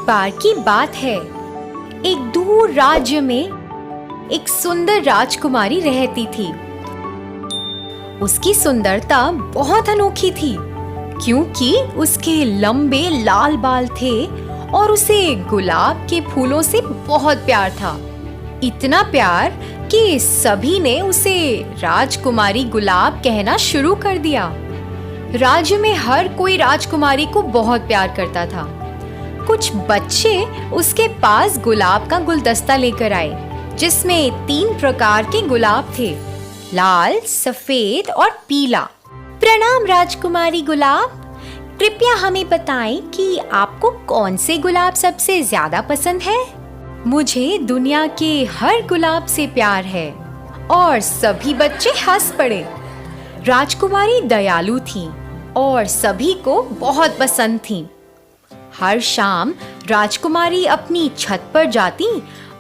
बार की बात है। एक दूर राज्य में एक सुंदर राजकुमारी रहती थी। उसकी सुंदरता बहुत अनोखी थी, क्योंकि उसके लंबे लाल बाल थे और उसे गुलाब के फूलों से बहुत प्यार था। इतना प्यार कि सभी ने उसे राजकुमारी गुलाब कहना शुरू कर दिया। राज्य में हर कोई राजकुमारी को बहुत प्यार करता था। कुछ बच्चे उसके पास गुलाब का गुलदस्ता लेकर आए, जिसमें 3 प्रकार के गुलाब थे, लाल, सफेद और पीला। प्रणाम राजकुमारी गुलाब, कृपया हमें बताएं कि आपको कौन से गुलाब सबसे ज्यादा पसंद है। मुझे दुनिया के हर गुलाब से प्यार है। और सभी बच्चे हंस पड़े। राजकुमारी दयालु थी और सभी को बहुत पसंद थी। हर शाम राजकुमारी अपनी छत पर जाती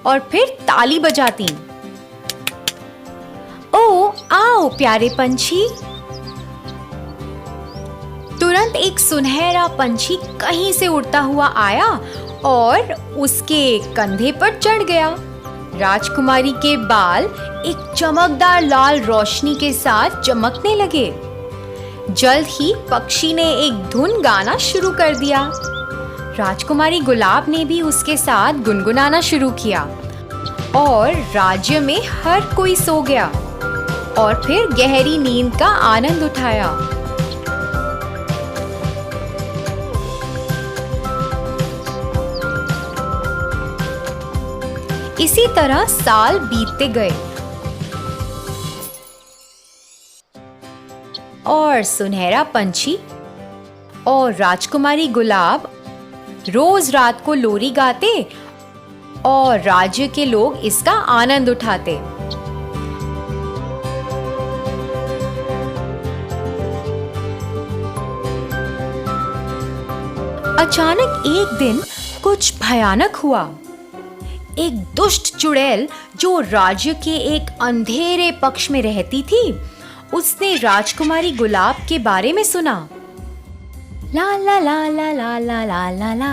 और फिर ताली बजाती। ओ आओ प्यारे पंछी। तुरंत एक सुनहरा पंछी कहीं से उड़ता हुआ आया और उसके कंधे पर चढ़ गया। राजकुमारी के बाल एक चमकदार लाल रोशनी के साथ चमकने लगे। जल्द ही पक्षी ने एक धुन गाना शुरू कर दिया। राजकुमारी गुलाब ने भी उसके साथ गुनगुनाना शुरू किया और राज्य में हर कोई सो गया और फिर गहरी नींद का आनंद उठाया। इसी तरह साल बीतते गए और सुनहरा पंछी और राजकुमारी गुलाब रोज रात को लोरी गाते और राज्य के लोग इसका आनंद उठाते। अचानक एक दिन कुछ भयानक हुआ। एक दुष्ट चुड़ैल जो राज्य के एक अंधेरे पक्ष में रहती थी, उसने राजकुमारी गुलाब के बारे में सुना। ला ला ला ला ला ला ला ला ला।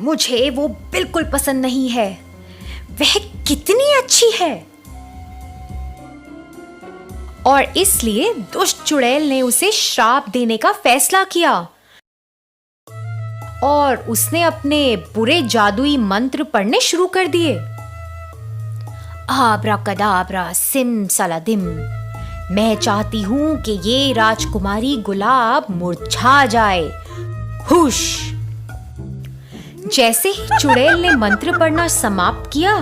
मुझे वो बिल्कुल पसंद नहीं है। वह कितनी अच्छी है। और इसलिए दुष्ट चुड़ैल ने उसे श्राप देने का फैसला किया और उसने अपने बुरे जादुई मंत्र पढ़ने शुरू कर दिए। आब्राकदाब्रा सिम सलादिम। मैं चाहती हूं कि ये राजकुमारी गुलाब मुरझा जाए। हुश। जैसे ही चुड़ैल ने मंत्र पढ़ना समाप्त किया,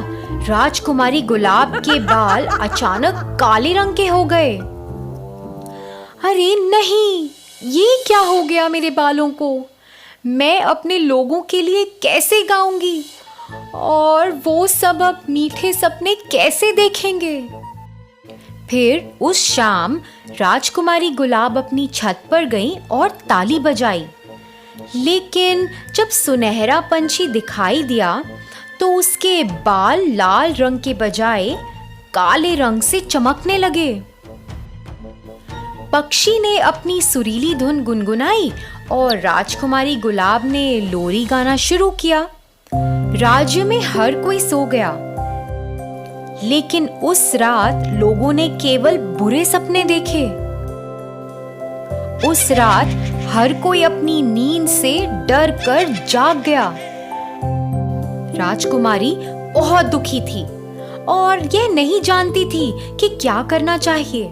राजकुमारी गुलाब के बाल अचानक काले रंग के हो गए। अरे नहीं, ये क्या हो गया मेरे बालों को? मैं अपने लोगों के लिए कैसे गाऊंगी और वो सब अब मीठे सपने कैसे देखेंगे? फिर उस शाम राजकुमारी गुलाब अपनी छत पर गई और ताली बजाई। लेकिन जब सुनहरा पंछी दिखाई दिया तो उसके बाल लाल रंग के बजाय काले रंग से चमकने लगे। पक्षी ने अपनी सुरीली धुन गुनगुनाई और राजकुमारी गुलाब ने लोरी गाना शुरू किया। राज्य में हर कोई सो गया, लेकिन उस रात लोगों ने केवल बुरे सपने देखे। उस रात हर कोई अपनी नींद से डर कर जाग गया। राजकुमारी बहुत दुखी थी और यह नहीं जानती थी कि क्या करना चाहिए।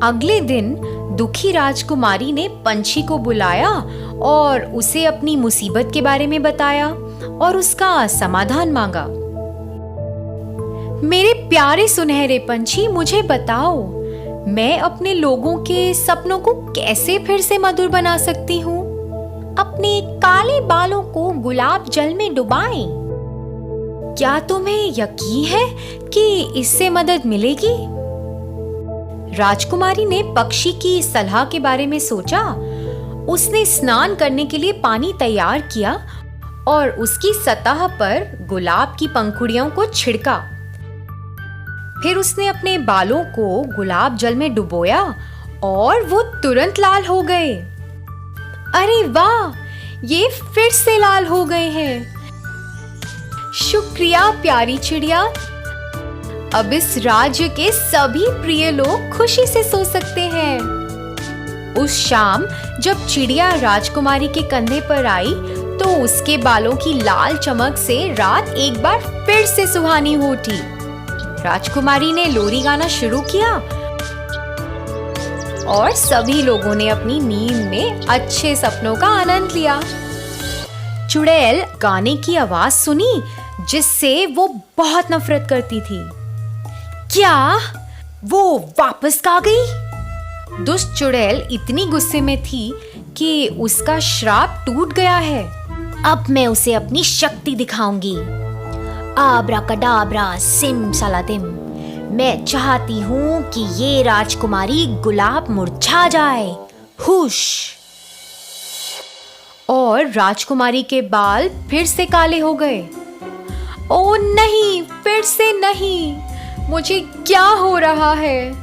अगले दिन दुखी राजकुमारी ने पंछी को बुलाया और उसे अपनी मुसीबत के बारे में बताया और उसका समाधान मांगा। मेरे प्यारे सुनहरे पंछी, मुझे बताओ, मैं अपने लोगों के सपनों को कैसे फिर से मधुर बना सकती हूँ? अपने काले बालों को गुलाब जल में डुबाएं। क्या तुम्हें यकीन है कि इससे मदद मिलेगी? राजकुमारी ने पक्षी की सलाह के बारे में सोचा। उसने स्नान करने के लिए पानी तैयार किया और उसकी सतह पर गुलाब की पंखुड़ियों को छिड़का। फिर उसने अपने बालों को गुलाब जल में डुबोया और वो तुरंत लाल हो गए। अरे वाह, ये फिर से लाल हो गए हैं। शुक्रिया प्यारी चिड़िया। अब इस राज्य के सभी प्रिय लोग खुशी से सो सकते हैं। उस शाम जब चिड़िया राजकुमारी के कंधे पर आई तो उसके बालों की लाल चमक से रात एक बार फिर से सुहानी हो उठी। राजकुमारी ने लोरी गाना शुरू किया और सभी लोगों ने अपनी नींद में अच्छे सपनों का आनंद लिया। चुड़ैल गाने की आवाज सुनी जिससे वो बहुत नफरत करती थी। क्या वो वापस आ गई? दुष्ट चुड़ैल इतनी गुस्से में थी कि उसका श्राप टूट गया है। अब मैं उसे अपनी शक्ति दिखाऊंगी। आब्राकडाब्रा सिम सलातिम। मैं चाहती हूँ कि ये राजकुमारी गुलाब मुरझा जाए। हुश। और राजकुमारी के बाल फिर से काले हो गए। ओ नहीं, फिर से नहीं, मुझे क्या हो रहा है?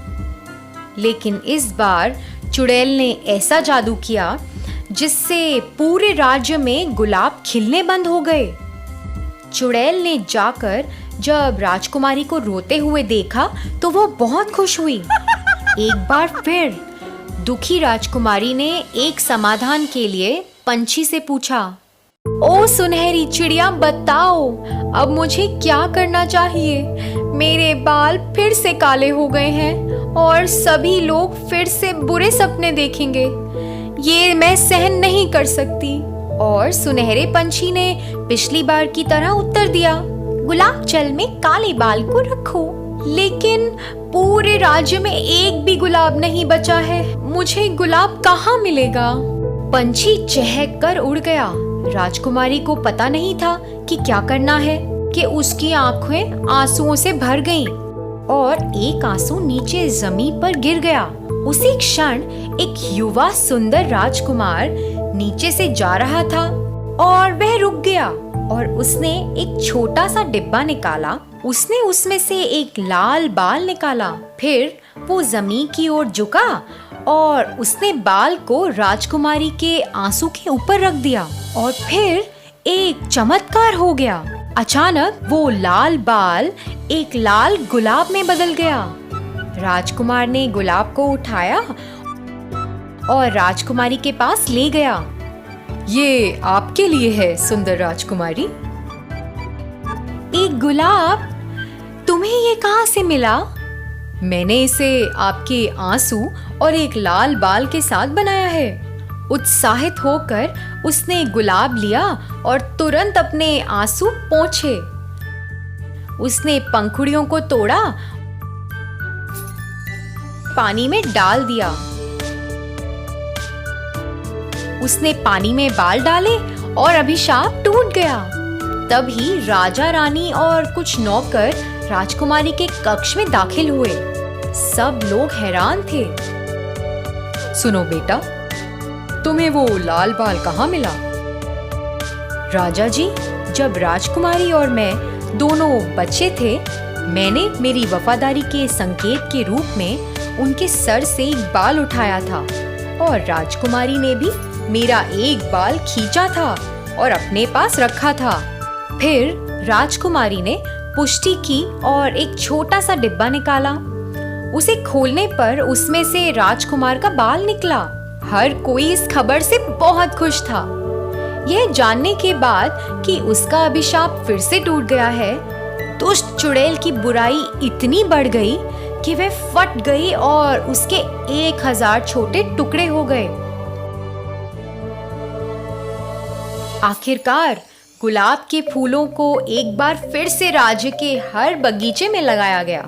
लेकिन इस बार चुड़ैल ने ऐसा जादू किया जिससे पूरे राज्य में गुलाब खिलने बंद हो गए। चुड़ैल ने जाकर जब राजकुमारी को रोते हुए देखा तो वो बहुत खुश हुई। एक बार फिर दुखी राजकुमारी ने एक समाधान के लिए पंछी से पूछा, ओ सुनहरी चिड़िया, बताओ अब मुझे क्या करना चाहिए? मेरे बाल फिर से काले हो गए हैं और सभी लोग फिर से बुरे सपने देखेंगे। ये मैं सहन नहीं कर सकती। और सुनहरे पंछी ने पिछली बार की तरह उत्तर दिया, गुलाब जल में काले बाल को रखो। लेकिन पूरे राज्य में एक भी गुलाब नहीं बचा है, मुझे गुलाब कहाँ मिलेगा? पंछी चहक कर उड़ गया। राजकुमारी को पता नहीं था कि क्या करना है कि उसकी आंखें आंसुओं से भर गईं और एक आंसू नीचे जमीन पर गिर गया। उसी क्षण एक युवा सुंदर राजकुमार नीचे से जा रहा था और वह रुक गया और उसने एक छोटा सा डिब्बा निकाला। उसने उसमें से एक लाल बाल निकाला। फिर वो जमीन की ओर झुका और उसने बाल को राजकुमारी के आंसू के ऊपर रख दिया और फिर एक चमत्कार हो गया। अचानक वो लाल बाल एक लाल गुलाब में बदल गया। राजकुमार ने गुलाब को उठाया और राजकुमारी के पास ले गया। ये आपके लिए है सुंदर राजकुमारी। एक गुलाब? तुम्हें ये कहाँ से मिला? मैंने इसे आपके आंसू और एक लाल बाल के साथ बनाया है। उत्साहित होकर उसने गुलाब लिया और तुरंत अपने आंसू पोंछे। उसने पंखुड़ियों को तोड़ा, पानी में डाल दिया। उसने पानी में बाल डाले और अभिशाप टूट गया। तभी राजा रानी और कुछ नौकर राजकुमारी के कक्ष में दाखिल हुए। सब लोग हैरान थे। सुनो बेटा, तुम्हें वो लाल बाल कहाँ मिला? राजा जी, जब राजकुमारी और मैं दोनों बच्चे थे, मैंने मेरी वफादारी के संकेत के रूप में उनके सर से एक बाल उठाया था और राजकुमारी ने भी मेरा एक बाल खींचा था और अपने पास रखा था। फिर राजकुमारी ने पुष्टि की और एक छोटा सा डिब्बा निकाला। उसे खोलने पर उसमें से राजकुमार का बाल निकला। हर कोई इस खबर से बहुत खुश था। यह जानने के बाद कि उसका अभिशाप फिर से टूट गया है, दुष्ट चुड़ैल की बुराई इतनी बढ़ गई कि वह फट गई और उसके 1000 छोटे टुकड़े हो गए। आखिरकार गुलाब के फूलों को एक बार फिर से राज्य के हर बगीचे में लगाया गया।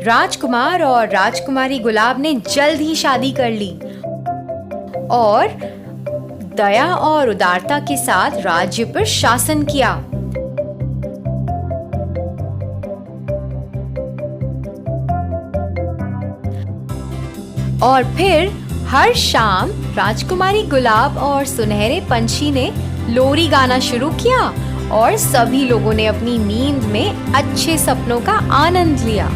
राजकुमार और राजकुमारी गुलाब ने जल्द ही शादी कर ली और दया और उदारता के साथ राज्य पर शासन किया। और फिर हर शाम राजकुमारी गुलाब और सुनहरे पंछी ने लोरी गाना शुरू किया और सभी लोगों ने अपनी नींद में अच्छे सपनों का आनंद लिया।